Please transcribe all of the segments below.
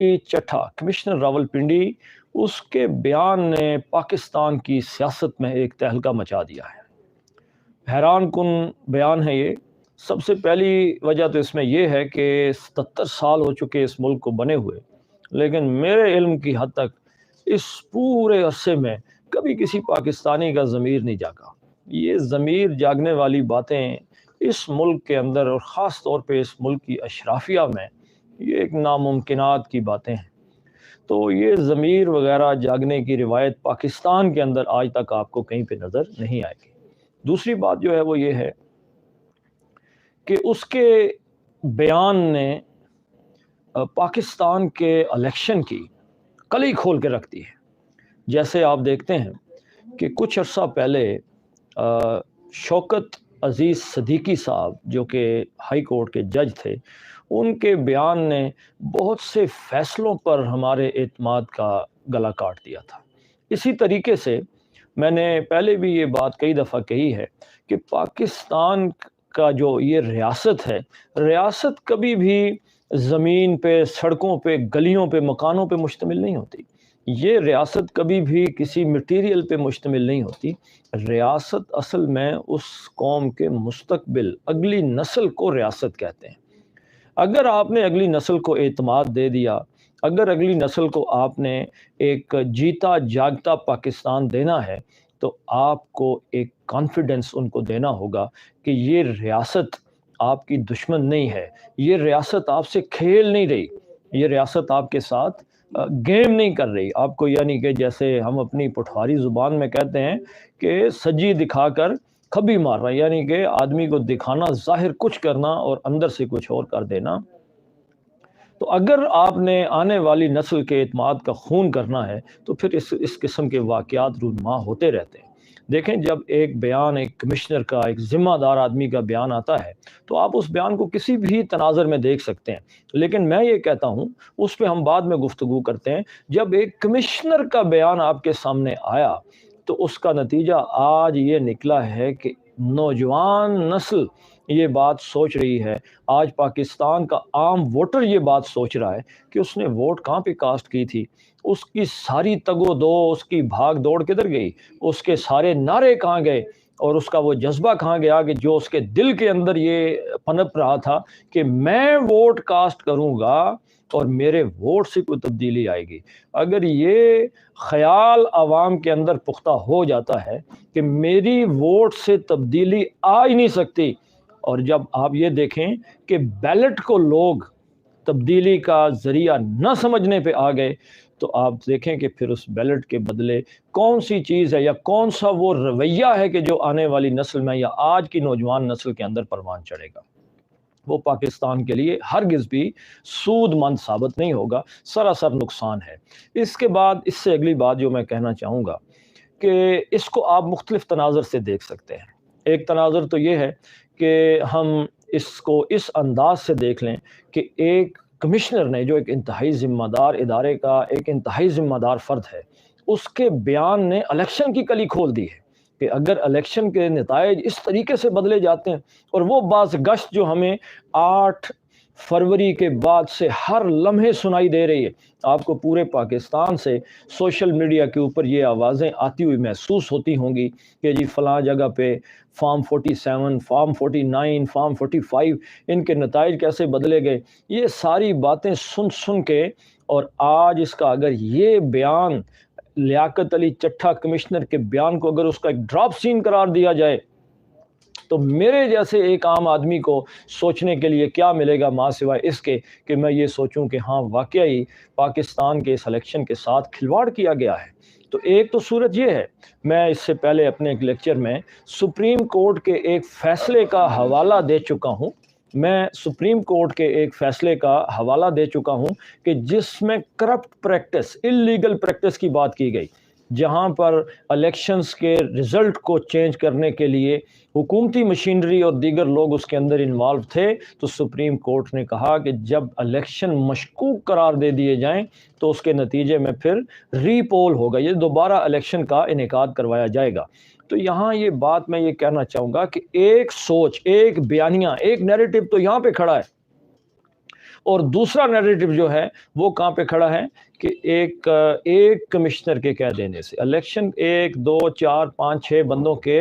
چٹھا commissioner Rawalpindi, اس کے بیان نے پاکستان کی سیاست میں ایک تہلکہ مچا دیا ہے۔ حیران کن بیان ہے یہ۔ سب سے پہلی وجہ تو اس میں یہ ہے کہ 77 سال ہو چکے اس ملک کو بنے ہوئے، لیکن میرے علم کی حد تک اس پورے عرصے میں کبھی کسی پاکستانی کا ضمیر نہیں جاگا۔ یہ ضمیر جاگنے والی باتیں اس ملک کے اندر اور خاص طور پہ اس ملک کی اشرافیہ میں یہ ایک ناممکنات کی باتیں ہیں۔ تو یہ ضمیر وغیرہ جاگنے کی روایت پاکستان کے اندر آج تک آپ کو کہیں پہ نظر نہیں آئے گی۔ دوسری بات جو ہے وہ یہ ہے کہ اس کے بیان نے پاکستان کے الیکشن کی کلی کھول کے رکھ دی ہے۔ جیسے آپ دیکھتے ہیں کہ کچھ عرصہ پہلے شوکت عزیز صدیقی صاحب جو کہ ہائی کورٹ کے جج تھے، ان کے بیان نے بہت سے فیصلوں پر ہمارے اعتماد کا گلا کاٹ دیا تھا۔ اسی طریقے سے میں نے پہلے بھی یہ بات کئی دفعہ کہی ہے کہ پاکستان کا جو یہ ریاست ہے، ریاست کبھی بھی زمین پہ، سڑکوں پہ، گلیوں پہ، مکانوں پہ مشتمل نہیں ہوتی۔ یہ ریاست کبھی بھی کسی مٹیریل پہ مشتمل نہیں ہوتی۔ ریاست اصل میں اس قوم کے مستقبل، اگلی نسل کو ریاست کہتے ہیں۔ اگر آپ نے اگلی نسل کو اعتماد دے دیا، اگر اگلی نسل کو آپ نے ایک جیتا جاگتا پاکستان دینا ہے، تو آپ کو ایک کانفیڈنس ان کو دینا ہوگا کہ یہ ریاست آپ کی دشمن نہیں ہے، یہ ریاست آپ سے کھیل نہیں رہی، یہ ریاست آپ کے ساتھ گیم نہیں کر رہی آپ کو، یعنی کہ جیسے ہم اپنی پٹھواری زبان میں کہتے ہیں کہ سجی دکھا کر کھبی مارنا، یعنی کہ آدمی کو دکھانا، ظاہر کچھ کرنا اور اندر سے کچھ اور کر دینا۔ تو اگر آپ نے آنے والی نسل کے اعتماد کا خون کرنا ہے تو پھر اس قسم کے واقعات رونما ہوتے رہتے ہیں۔ دیکھیں، جب ایک بیان ایک کمشنر کا، ایک ذمہ دار آدمی کا بیان آتا ہے تو آپ اس بیان کو کسی بھی تناظر میں دیکھ سکتے ہیں، لیکن میں یہ کہتا ہوں، اس پہ ہم بعد میں گفتگو کرتے ہیں، جب ایک کمشنر کا بیان آپ کے سامنے آیا تو اس کا نتیجہ آج یہ نکلا ہے کہ نوجوان نسل یہ بات سوچ رہی ہے، آج پاکستان کا عام ووٹر یہ بات سوچ رہا ہے کہ اس نے ووٹ کہاں پہ کاسٹ کی تھی، اس کی ساری تگ و دو، اس کی بھاگ دوڑ کدھر گئی، اس کے سارے نعرے کہاں گئے، اور اس کا وہ جذبہ کہاں گیا کہ جو اس کے دل کے اندر یہ پنپ رہا تھا کہ میں ووٹ کاسٹ کروں گا اور میرے ووٹ سے کوئی تبدیلی آئے گی۔ اگر یہ خیال عوام کے اندر پختہ ہو جاتا ہے کہ میری ووٹ سے تبدیلی آ ہی نہیں سکتی، اور جب آپ یہ دیکھیں کہ بیلٹ کو لوگ تبدیلی کا ذریعہ نہ سمجھنے پہ آ گئے، تو آپ دیکھیں کہ پھر اس بیلٹ کے بدلے کون سی چیز ہے یا کون سا وہ رویہ ہے کہ جو آنے والی نسل میں یا آج کی نوجوان نسل کے اندر پروان چڑھے گا۔ وہ پاکستان کے لیے ہرگز بھی سود مند ثابت نہیں ہوگا، سراسر نقصان ہے۔ اس کے بعد اس سے اگلی بات جو میں کہنا چاہوں گا کہ اس کو آپ مختلف تناظر سے دیکھ سکتے ہیں۔ ایک تناظر تو یہ ہے کہ ہم اس کو اس انداز سے دیکھ لیں کہ ایک کمشنر نے، جو ایک انتہائی ذمہ دار ادارے کا ایک انتہائی ذمہ دار فرد ہے، اس کے بیان نے الیکشن کی کلی کھول دی ہے کہ اگر الیکشن کے نتائج اس طریقے سے بدلے جاتے ہیں، اور وہ بعض گشت جو ہمیں 8 فروری کے بعد سے ہر لمحے سنائی دے رہی ہے، آپ کو پورے پاکستان سے سوشل میڈیا کے اوپر یہ آوازیں آتی ہوئی محسوس ہوتی ہوں گی کہ جی فلاں جگہ پہ فارم 47، فارم 49، فارم 45، ان کے نتائج کیسے بدلے گئے۔ یہ ساری باتیں سن کے، اور آج اس کا اگر یہ بیان لیاقت علی چٹھا کمشنر کے بیان کو اگر اس کا ایک ڈراپ سین قرار دیا جائے تو میرے جیسے ایک عام آدمی کو سوچنے کے لیے کیا ملے گا ماں سوائے اس کے کہ میں یہ سوچوں کہ ہاں واقعی پاکستان کے اس الیکشن کے ساتھ کھلواڑ کیا گیا ہے۔ تو ایک تو صورت یہ ہے، میں اس سے پہلے اپنے ایک لیکچر میں سپریم کورٹ کے ایک فیصلے کا حوالہ دے چکا ہوں، سپریم کورٹ کے ایک فیصلے کا حوالہ دے چکا ہوں کہ جس میں کرپٹ پریکٹس، اللیگل پریکٹس کی بات کی گئی، جہاں پر الیکشنز کے رزلٹ کو چینج کرنے کے لیے حکومتی مشینری اور دیگر لوگ اس کے اندر انوالو تھے، تو سپریم کورٹ نے کہا کہ جب الیکشن مشکوک قرار دے دیے جائیں تو اس کے نتیجے میں پھر ری پول ہوگا، یہ دوبارہ الیکشن کا انعقاد کروایا جائے گا۔ تو یہاں یہ بات میں یہ کہنا چاہوں گا کہ ایک سوچ، ایک بیانیہ، ایک نیریٹو تو یہاں پہ کھڑا ہے، اور دوسرا نیریٹو جو ہے وہ کہاں پہ کھڑا ہے کہ ایک کمشنر کے کہہ دینے سے الیکشن 1 2 4 5 6 بندوں کے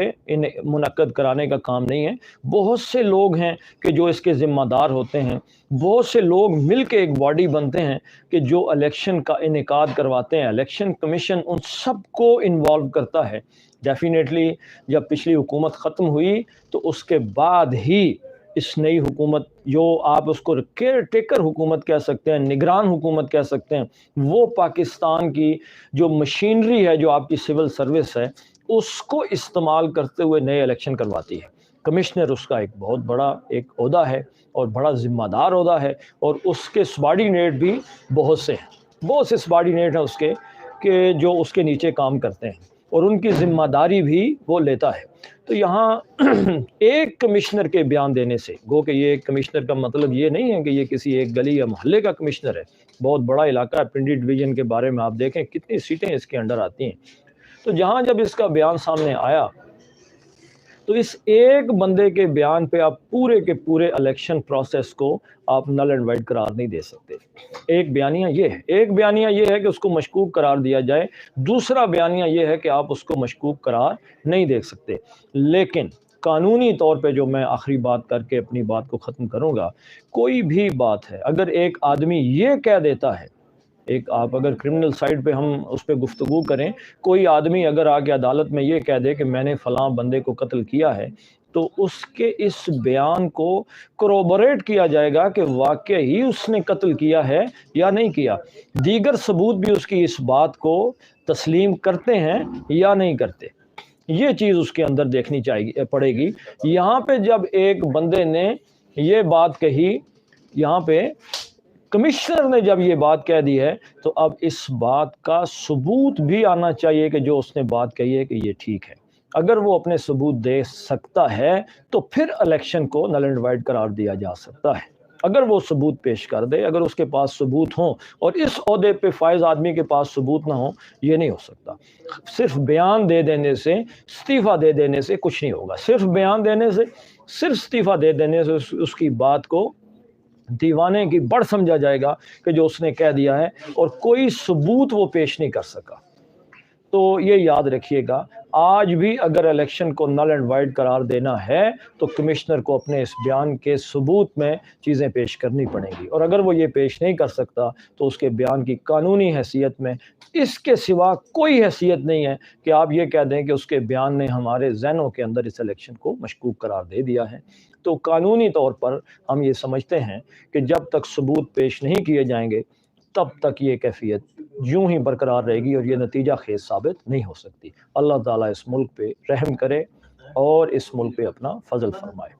منعقد کرانے کا کام نہیں ہے. بہت سے لوگ ہیں کہ جو اس کے ذمہ دار ہوتے ہیں، بہت سے لوگ مل کے ایک باڈی بنتے ہیں کہ جو الیکشن کا انعقاد کرواتے ہیں. الیکشن کمیشن ان سب کو انوالو کرتا ہے. ڈیفینیٹلی جب پچھلی حکومت ختم ہوئی تو اس کے بعد ہی اس نئی حکومت، جو آپ اس کو کیئر ٹیکر حکومت کہہ سکتے ہیں، نگران حکومت کہہ سکتے ہیں، وہ پاکستان کی جو مشینری ہے، جو آپ کی سول سروس ہے، اس کو استعمال کرتے ہوئے نئے الیکشن کرواتی ہے. کمشنر اس کا ایک بہت بڑا ایک عہدہ ہے اور بڑا ذمہ دار عہدہ ہے، اور اس کے سبارڈینیٹ بھی بہت سے ہیں، بہت سے سبارڈینیٹ ہیں اس کے کہ جو اس کے نیچے کام کرتے ہیں، اور ان کی ذمہ داری بھی وہ لیتا ہے. تو یہاں ایک کمشنر کے بیان دینے سے، گو کہ یہ ایک کمشنر کا مطلب یہ نہیں ہے کہ یہ کسی ایک گلی یا محلے کا کمشنر ہے. بہت بڑا علاقہ ہے. پنڈی ڈویژن کے بارے میں آپ دیکھیں کتنی سیٹیں اس کے انڈر آتی ہیں. تو جہاں جب اس کا بیان سامنے آیا تو اس ایک بندے کے بیان پہ آپ پورے کے پورے الیکشن پروسیس کو آپ نل اینڈ وائڈ قرار نہیں دے سکتے. ایک بیانیہ یہ ہے کہ اس کو مشکوک قرار دیا جائے. دوسرا بیانیہ یہ ہے کہ آپ اس کو مشکوک قرار نہیں دے سکتے. لیکن قانونی طور پہ جو میں آخری بات کر کے اپنی بات کو ختم کروں گا، کوئی بھی بات ہے اگر ایک آدمی یہ کہہ دیتا ہے، آپ اگر کرمنل سائڈ پہ ہم اس پہ گفتگو کریں، کوئی آدمی اگر آ کے عدالت میں یہ کہہ دے کہ میں نے فلاں بندے کو قتل کیا ہے، تو اس کے اس بیان کو کروبوریٹ کیا جائے گا کہ واقعی اس نے قتل کیا ہے یا نہیں کیا. دیگر ثبوت بھی اس کی اس بات کو تسلیم کرتے ہیں یا نہیں کرتے. یہ چیز اس کے اندر دیکھنی پڑے گی. یہاں پہ جب ایک بندے نے یہ بات کہی، یہاں پہ کمشنر نے جب یہ بات کہہ دی ہے، تو اب اس بات کا ثبوت بھی آنا چاہیے کہ جو اس نے بات کہی ہے کہ یہ ٹھیک ہے. اگر وہ اپنے ثبوت دے سکتا ہے تو پھر الیکشن کو نل اینڈ وائڈ قرار دیا جا سکتا ہے. اگر وہ ثبوت پیش کر دے، اگر اس کے پاس ثبوت ہوں، اور اس عہدے پہ فائز آدمی کے پاس ثبوت نہ ہو، یہ نہیں ہو سکتا. صرف بیان دے دینے سے، استعفیٰ دے دینے سے کچھ نہیں ہوگا. صرف بیان دینے سے، صرف استعفیٰ دے دینے سے اس کی بات کو دیوانے کی بڑھ سمجھا جائے گا کہ جو اس نے کہہ دیا ہے، اور کوئی ثبوت وہ پیش نہیں کر سکا. تو یہ یاد رکھیے گا، آج بھی اگر الیکشن کو نل اینڈ وائڈ قرار دینا ہے تو کمشنر کو اپنے اس بیان کے ثبوت میں چیزیں پیش کرنی پڑیں گی. اور اگر وہ یہ پیش نہیں کر سکتا تو اس کے بیان کی قانونی حیثیت میں اس کے سوا کوئی حیثیت نہیں ہے کہ آپ یہ کہہ دیں کہ اس کے بیان نے ہمارے ذہنوں کے اندر اس الیکشن کو مشکوک قرار دے دیا ہے. تو قانونی طور پر ہم یہ سمجھتے ہیں کہ جب تک ثبوت پیش نہیں کیے جائیں گے تب تک یہ کیفیت یوں ہی برقرار رہے گی اور یہ نتیجہ خیز ثابت نہیں ہو سکتی. اللہ تعالیٰ اس ملک پہ رحم کرے اور اس ملک پہ اپنا فضل فرمائے.